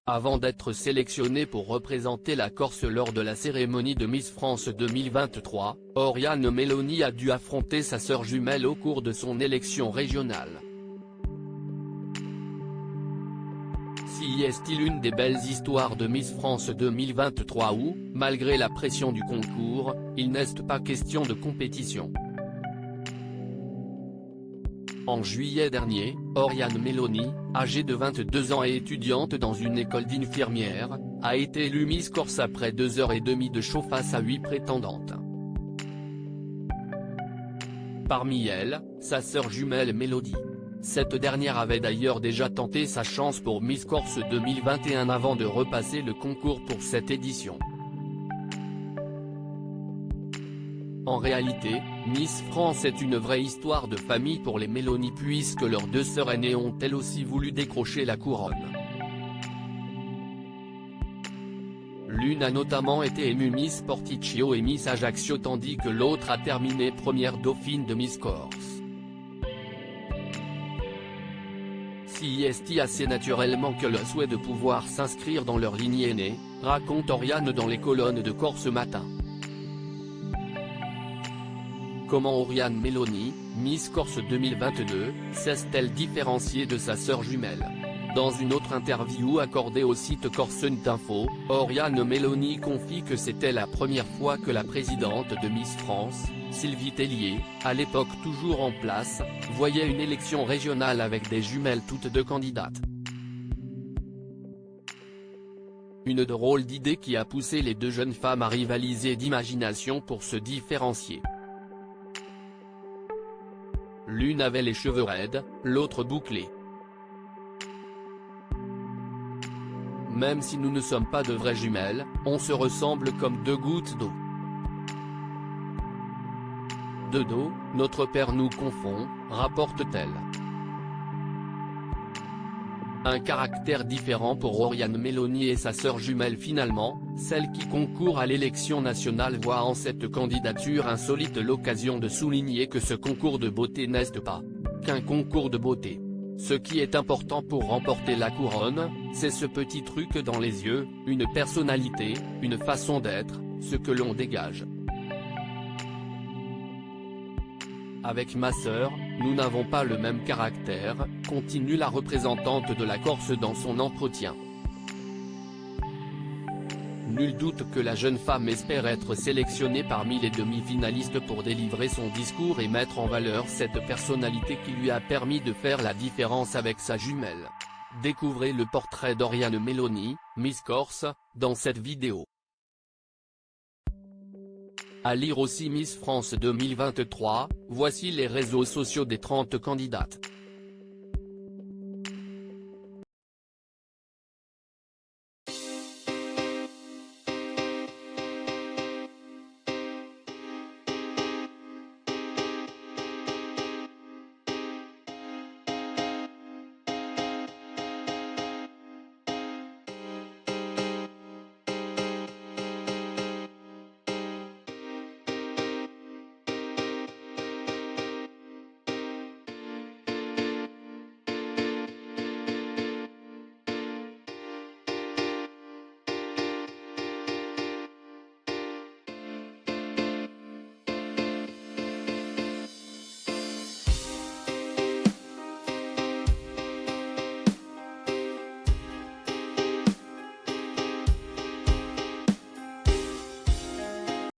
Avant d'être sélectionnée pour représenter la Corse lors de la cérémonie de Miss France 2023, Oriane Meloni a dû affronter sa sœur jumelle au cours de son élection régionale. Si est-il une des belles histoires de Miss France 2023 où, malgré la pression du concours, il n'est pas question de compétition. En juillet dernier, Oriane Meloni, âgée de 22 ans et étudiante dans une école d'infirmière, a été élue Miss Corse après 2h30 de show face à 8 prétendantes. Parmi elles, sa sœur jumelle Mélodie. Cette dernière avait d'ailleurs déjà tenté sa chance pour Miss Corse 2021 avant de repasser le concours pour cette édition. En réalité, Miss France est une vraie histoire de famille pour les Meloni puisque leurs deux sœurs aînées ont elles aussi voulu décrocher la couronne. L'une a notamment été élue Miss Porticcio et Miss Ajaccio tandis que l'autre a terminé première dauphine de Miss Corse. Si est assez naturellement que le souhait de pouvoir s'inscrire dans leur lignée aînée, raconte Oriane dans les colonnes de Corse Matin. Comment Oriane Meloni, Miss Corse 2022, s'est-elle différenciée de sa sœur jumelle? Dans une autre interview accordée au site Corse.info, Oriane Meloni confie que c'était la première fois que la présidente de Miss France, Sylvie Tellier, à l'époque toujours en place, voyait une élection régionale avec des jumelles toutes deux candidates. Une drôle d'idée qui a poussé les deux jeunes femmes à rivaliser d'imagination pour se différencier. L'une avait les cheveux raides, l'autre bouclés. Même si nous ne sommes pas de vraies jumelles, on se ressemble comme deux gouttes d'eau. De dos, notre père nous confond, rapporte-t-elle. Un caractère différent pour Oriane Meloni et sa sœur jumelle finalement, celle qui concourt à l'élection nationale voit en cette candidature insolite l'occasion de souligner que ce concours de beauté n'est pas qu'un concours de beauté. Ce qui est important pour remporter la couronne, c'est ce petit truc dans les yeux, une personnalité, une façon d'être, ce que l'on dégage. Avec ma sœur, nous n'avons pas le même caractère, continue la représentante de la Corse dans son entretien. Nul doute que la jeune femme espère être sélectionnée parmi les demi-finalistes pour délivrer son discours et mettre en valeur cette personnalité qui lui a permis de faire la différence avec sa jumelle. Découvrez le portrait d'Oriane Meloni, Miss Corse, dans cette vidéo. À lire aussi Miss France 2023, voici les réseaux sociaux des 30 candidates.